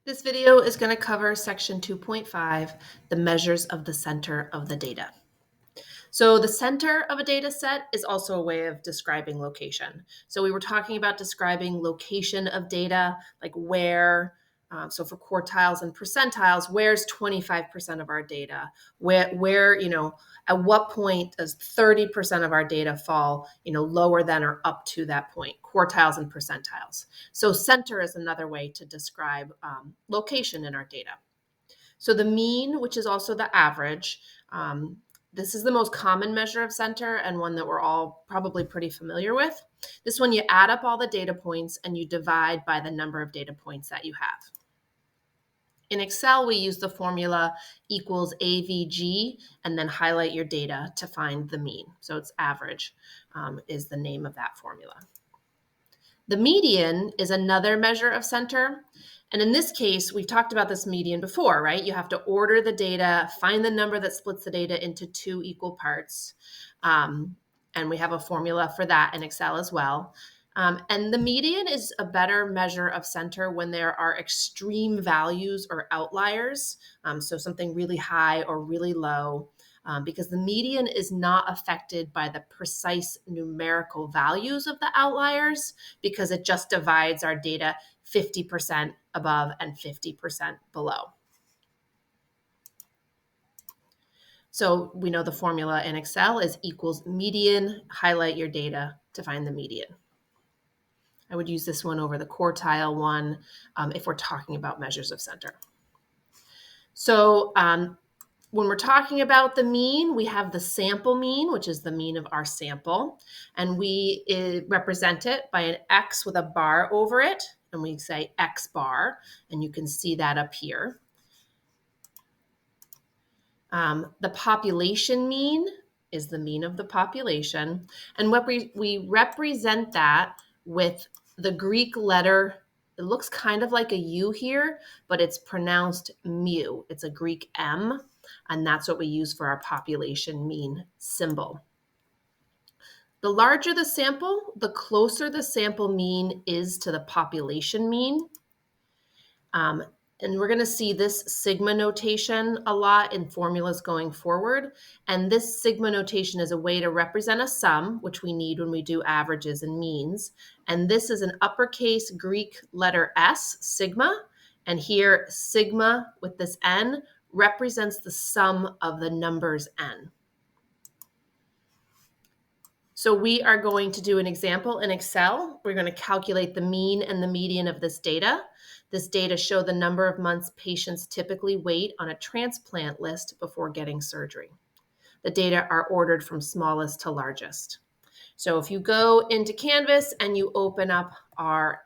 This video is going to cover section 2.5, the measures of the center of the data. So the center of a data set is also a way of describing location. So we were talking about describing location of data, like where, so for quartiles and percentiles, where's 25% of our data? Where, at what point does 30% of our data fall, lower than or up to that point, quartiles and percentiles. So center is another way to describe location in our data. So the mean, which is also the average, this is the most common measure of center and one that we're all probably pretty familiar with. This one, you add up all the data points and you divide by the number of data points that you have. In Excel, we use the formula equals AVG and then highlight your data to find the mean. So it's average is the name of that formula. The median is another measure of center. And in this case, we've talked about this median before, right? You have to order the data, find the number that splits the data into two equal parts. And we have a formula for that in Excel as well. And the median is a better measure of center when there are extreme values or outliers. So something really high or really low. Because the median is not affected by the precise numerical values of the outliers because it just divides our data 50% above and 50% below. So we know the formula in Excel is equals median, highlight your data to find the median. I would use this one over the quartile one if we're talking about measures of center. So when we're talking about the mean, we have the sample mean, which is the mean of our sample, and we represent it by an X with a bar over it, and we say X bar, and you can see that up here. The population mean is the mean of the population, and what we represent that with the Greek letter. It looks kind of like a U here, but it's pronounced mu. It's a Greek M. And that's what we use for our population mean symbol. The larger the sample, the closer the sample mean is to the population mean. And we're going to see this sigma notation a lot in formulas going forward. And this sigma notation is a way to represent a sum, which we need when we do averages and means. And this is an uppercase Greek letter S, sigma. And here, sigma with this N represents the sum of the numbers n. So we are going to do an example in Excel. We're going to calculate the mean and the median of this data. This data show the number of months patients typically wait on a transplant list before getting surgery. The data are ordered from smallest to largest. So if you go into Canvas and you open up our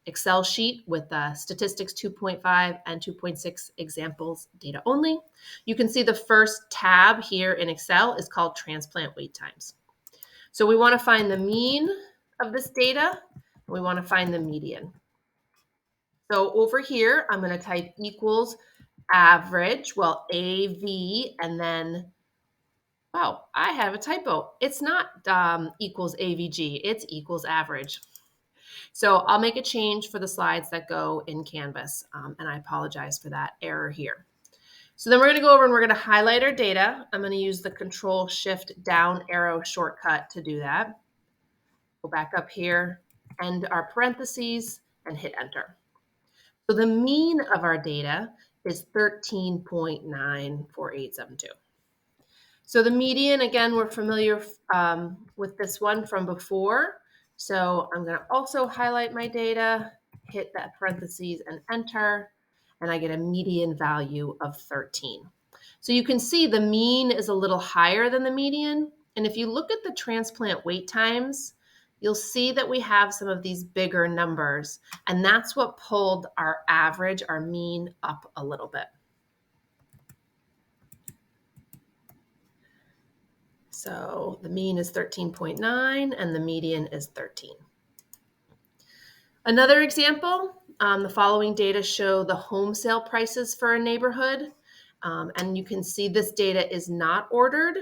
Excel sheet with statistics 2.5 and 2.6 examples data only, you can see the first tab here in Excel is called transplant wait times. So we want to find the mean of this data. We want to find the median. So over here, I'm going to type equals average, well, AV, and then, wow, I have a typo. It's not equals AVG, it's equals average. So I'll make a change for the slides that go in Canvas, and I apologize for that error here. So then we're going to go over and we're going to highlight our data. I'm going to use the Control-Shift-Down arrow shortcut to do that. Go back up here, end our parentheses, and hit Enter. So the mean of our data is 13.94872. So the median, again, we're familiar with this one from before. So I'm going to also highlight my data, hit that parentheses and enter, and I get a median value of 13. So you can see the mean is a little higher than the median. And if you look at the transplant wait times, you'll see that we have some of these bigger numbers. And that's what pulled our average, our mean, up a little bit. So the mean is 13.9 and the median is 13. Another example, the following data show the home sale prices for a neighborhood. And you can see this data is not ordered.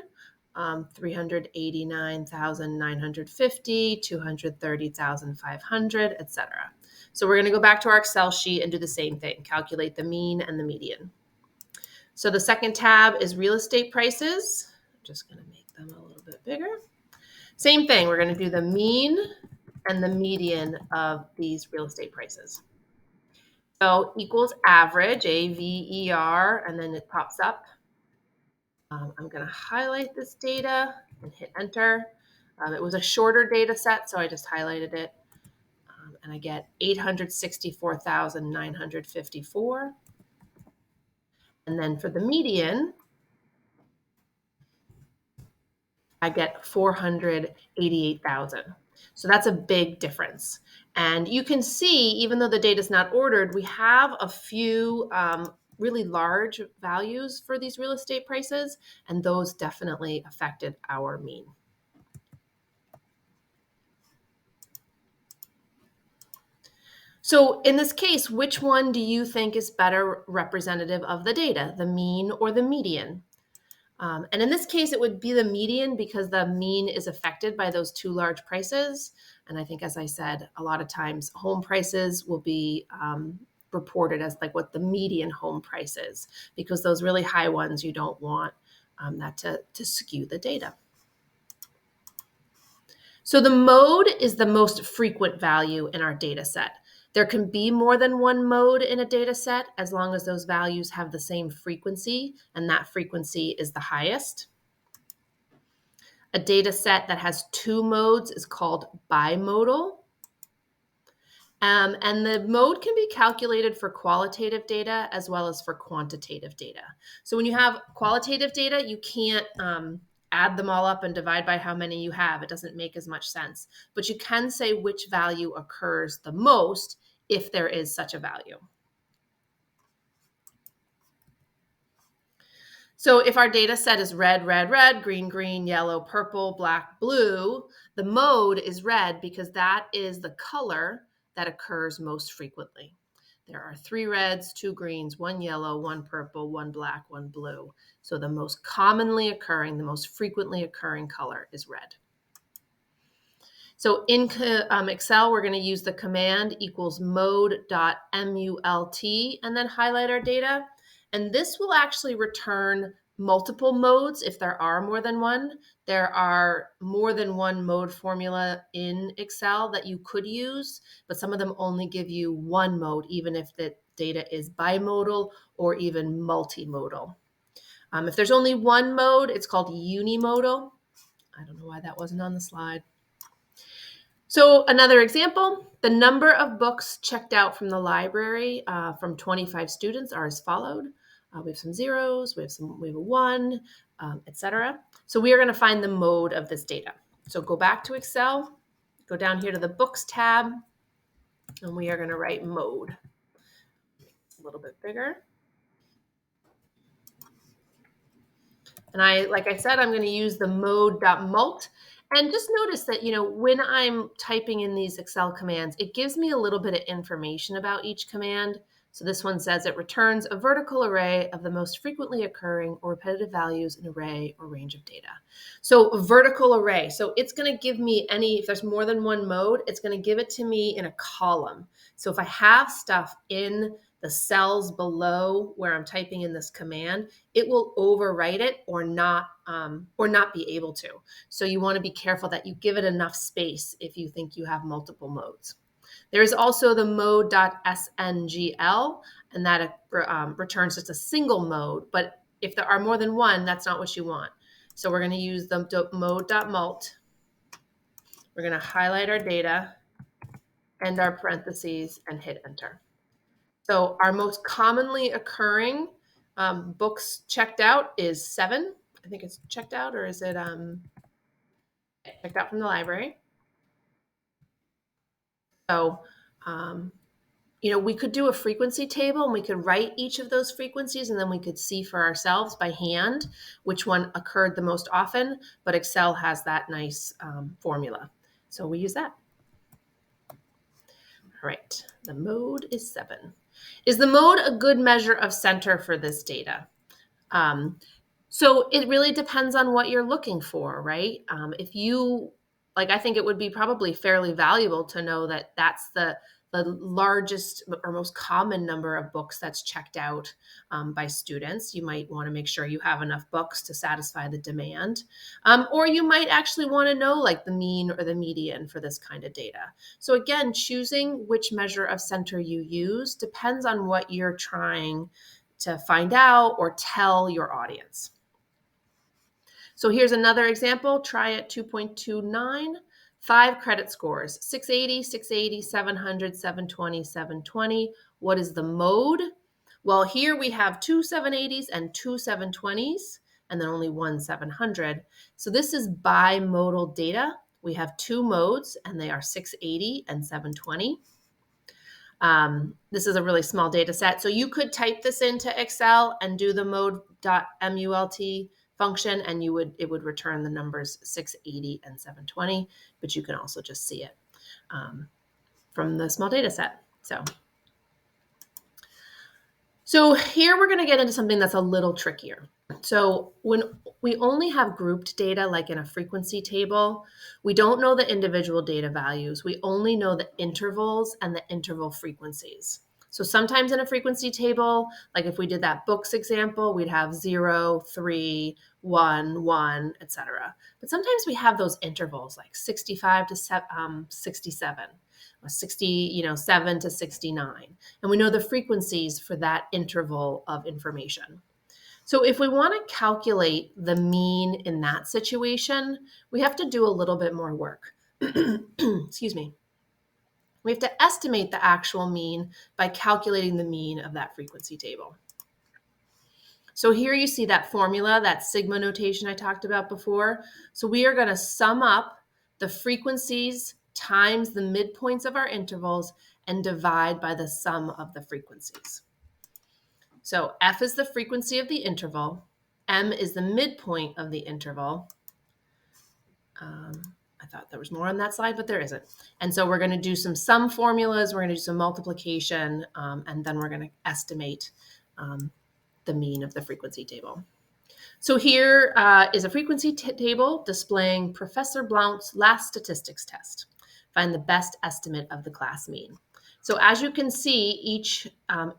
389,950, 230,500, etc. So we're going to go back to our Excel sheet and do the same thing, calculate the mean and the median. So the second tab is real estate prices. I'm just going to make them a little bit bigger. Same thing, we're going to do the mean and the median of these real estate prices. So equals average, AVER, and then it pops up. I'm going to highlight this data and hit enter. It was a shorter data set, so I just highlighted it. And I get 864,954. And then for the median, I get 488,000. So that's a big difference. And you can see, even though the data is not ordered, we have a few really large values for these real estate prices, and those definitely affected our mean. So in this case, which one do you think is better representative of the data, the mean or the median? And in this case, it would be the median because the mean is affected by those two large prices. And I think, as I said, a lot of times home prices will be reported as like what the median home price is, because those really high ones, you don't want that to skew the data. So the mode is the most frequent value in our data set. There can be more than one mode in a data set as long as those values have the same frequency, and that frequency is the highest. A data set that has two modes is called bimodal. And the mode can be calculated for qualitative data as well as for quantitative data. So when you have qualitative data, you can't add them all up and divide by how many you have. It doesn't make as much sense. But you can say which value occurs the most if there is such a value. So if our data set is red, red, red, green, green, yellow, purple, black, blue, the mode is red because that is the color that occurs most frequently. There are 3 reds, 2 greens, 1 yellow, 1 purple, 1 black, 1 blue. So the most commonly occurring, the most frequently occurring color is red. So in Excel, we're going to use the command equals mode.mult and then highlight our data. And this will actually return multiple modes if there are more than one. There are more than one mode formula in Excel that you could use, but some of them only give you one mode, even if the data is bimodal or even multimodal. If there's only one mode, it's called unimodal. I don't know why that wasn't on the slide. So another example, the number of books checked out from the library from 25 students are as followed. We have some zeros, we have a 1, etc. So we are going to find the mode of this data. So go back to Excel, go down here to the Books tab, and we are going to write mode. A little bit bigger. And like I said, I'm going to use the mode.mult. And just notice that, when I'm typing in these Excel commands, it gives me a little bit of information about each command. So this one says it returns a vertical array of the most frequently occurring or repetitive values in array or range of data. So a vertical array. So it's going to give me if there's more than one mode, it's going to give it to me in a column. So if I have stuff in the cells below where I'm typing in this command, it will overwrite it or not be able to. So you want to be careful that you give it enough space if you think you have multiple modes. There is also the mode.sngl, and that returns just a single mode. But if there are more than one, that's not what you want. So we're going to use the mode.mult. We're going to highlight our data, end our parentheses, and hit enter. So our most commonly occurring books checked out is 7. I think it's checked out, or is it checked out from the library? So, we could do a frequency table and we could write each of those frequencies, and then we could see for ourselves by hand which one occurred the most often. But Excel has that nice formula. So we use that. All right, the mode is 7. Is the mode a good measure of center for this data? So it really depends on what you're looking for, right? I think it would be probably fairly valuable to know that that's the the largest or most common number of books that's checked out by students. You might want to make sure you have enough books to satisfy the demand. Or you might actually want to know like the mean or the median for this kind of data. So again, choosing which measure of center you use depends on what you're trying to find out or tell your audience. So here's another example. Try it 2.29. 5 credit scores, 680, 680, 700, 720, 720. What is the mode? Well, here we have 2 780s and 2 720s, and then only 1 700. So this is bimodal data. We have 2 modes, and they are 680 and 720. This is a really small data set. So you could type this into Excel and do the mode.mult function, and it would return the numbers 680 and 720, but you can also just see it from the small data set. So here we're going to get into something that's a little trickier. So when we only have grouped data, like in a frequency table, we don't know the individual data values. We only know the intervals and the interval frequencies. So sometimes in a frequency table, like if we did that books example, we'd have 0, 3, 1, 1, etc. But sometimes we have those intervals like 65 to 67. 7 to 69. And we know the frequencies for that interval of information. So if we want to calculate the mean in that situation, we have to do a little bit more work. Excuse me. We have to estimate the actual mean by calculating the mean of that frequency table. So here you see that formula, that sigma notation I talked about before. So we are going to sum up the frequencies times the midpoints of our intervals and divide by the sum of the frequencies. So F is the frequency of the interval. M is the midpoint of the interval. I thought there was more on that slide, but there isn't. And so we're going to do some sum formulas. We're going to do some multiplication, and then we're going to estimate the mean of the frequency table. So here is a frequency table displaying Professor Blount's last statistics test. Find the best estimate of the class mean. So as you can see, each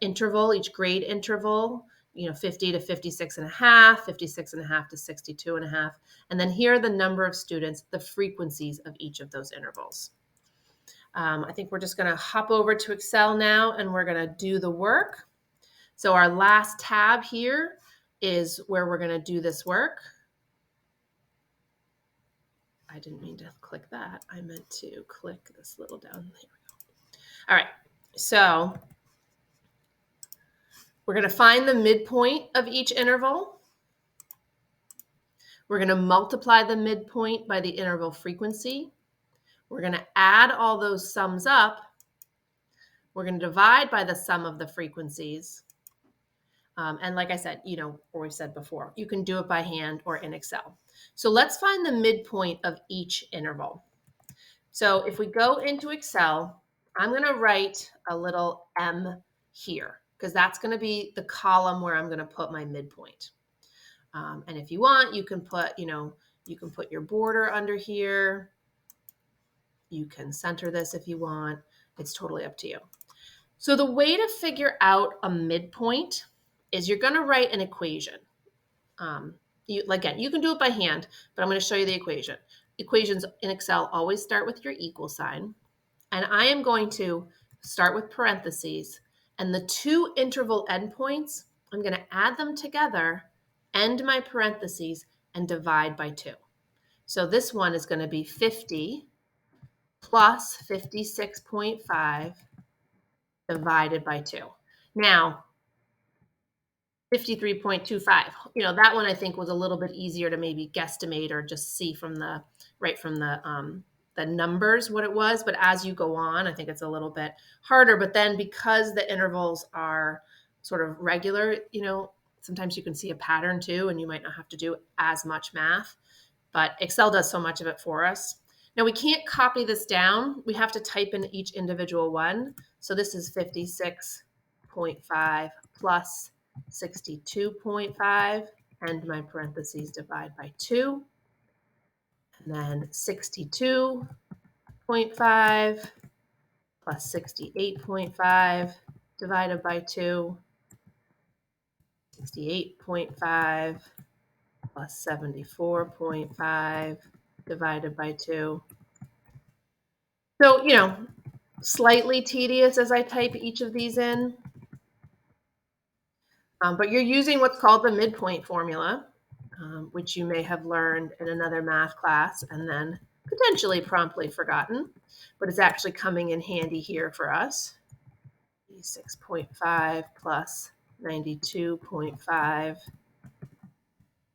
interval, each grade interval, 50 to 56 and a half, 56 and a half to 62 and a half. And then here are the number of students, the frequencies of each of those intervals. I think we're just going to hop over to Excel now, and we're going to do the work. So our last tab here is where we're going to do this work. I didn't mean to click that. I meant to click this little down. Here we go. All right. So we're going to find the midpoint of each interval. We're going to multiply the midpoint by the interval frequency. We're going to add all those sums up. We're going to divide by the sum of the frequencies. And like I said, or we said before, you can do it by hand or in Excel. So let's find the midpoint of each interval. So if we go into Excel, I'm going to write a little M here because that's going to be the column where I'm going to put my midpoint. And if you want, you can put, your border under here. You can center this if you want. It's totally up to you. So the way to figure out a midpoint is you're going to write an equation. Again, you can do it by hand, but I'm going to show you the equation. Equations in Excel always start with your equal sign. And I am going to start with parentheses. And the two interval endpoints, I'm going to add them together, end my parentheses, and divide by 2. So this one is going to be 50 plus 56.5 divided by 2. Now, 53.25, that one I think was a little bit easier to maybe guesstimate or just see from the numbers what it was. But as you go on, I think it's a little bit harder. But then because the intervals are sort of regular, sometimes you can see a pattern too, and you might not have to do as much math. But Excel does so much of it for us. Now we can't copy this down. We have to type in each individual one. So this is 56.5 plus 62.5, and my parentheses divide by 2. And then 62.5 plus 68.5 divided by 2, 68.5 plus 74.5 divided by 2. So, slightly tedious as I type each of these in. But you're using what's called the midpoint formula, which you may have learned in another math class and then potentially promptly forgotten, but it's actually coming in handy here for us. 6.5 plus 92.5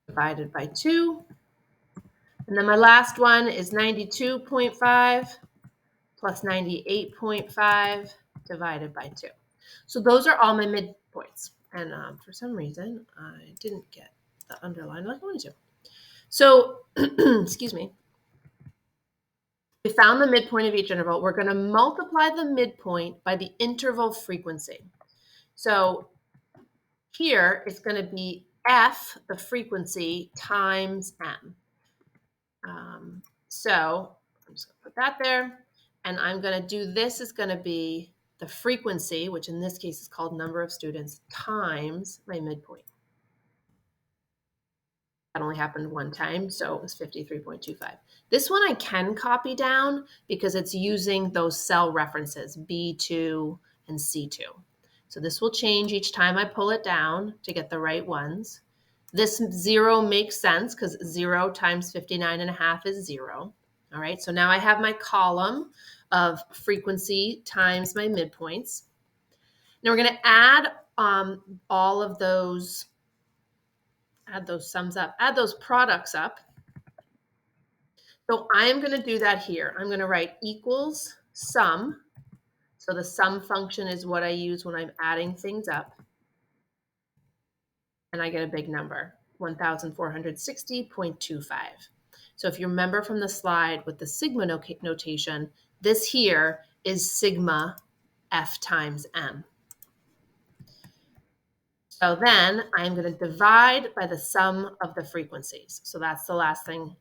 divided by 2. And then my last one is 92.5 plus 98.5 divided by 2. So those are all my midpoints. And for some reason, I didn't get the underline like I wanted to. So, excuse me. We found the midpoint of each interval. We're going to multiply the midpoint by the interval frequency. So here it's going to be f, the frequency, times m. So I'm just going to put that there. And I'm going to do this is going to be the frequency, which in this case is called number of students, times my midpoint. That only happened one time, so it was 53.25. This one I can copy down because it's using those cell references, B2 and C2. So this will change each time I pull it down to get the right ones. This 0 makes sense because 0 times 59.5 is 0. All right, so now I have my column of frequency times my midpoints. Now we're going to add all of those, add those sums up, add those products up. So I'm going to do that here. I'm going to write equals sum. So the sum function is what I use when I'm adding things up. And I get a big number, 1,460.25. So if you remember from the slide with the sigma notation, this here is sigma f times m. So then I'm going to divide by the sum of the frequencies. So that's the last thing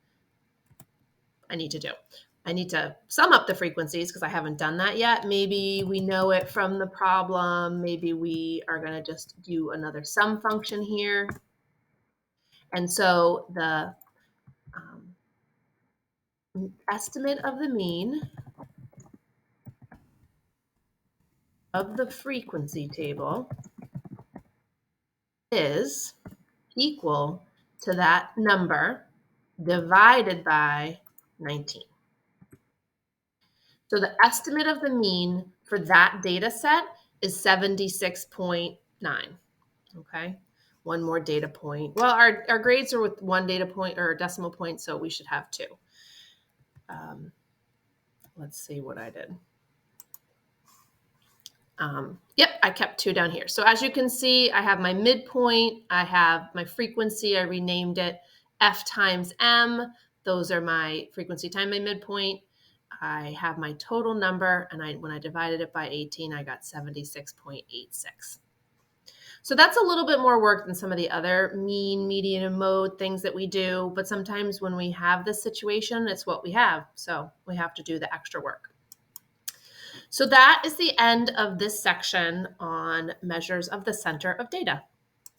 I need to do. I need to sum up the frequencies because I haven't done that yet. Maybe we know it from the problem. Maybe we are going to just do another sum function here. And so the estimate of the mean of the frequency table is equal to that number divided by 19. So the estimate of the mean for that data set is 76.9. Okay, one more data point. Well, our grades are with one data point or decimal point, so we should have two. Let's see what I did. Yep, I kept 2 down here. So as you can see, I have my midpoint, I have my frequency, I renamed it f times m. Those are my frequency times my midpoint. I have my total number, and when I divided it by 18, I got 76.86. So that's a little bit more work than some of the other mean, median, and mode things that we do. But sometimes when we have this situation, it's what we have. So we have to do the extra work. So that is the end of this section on measures of the center of data.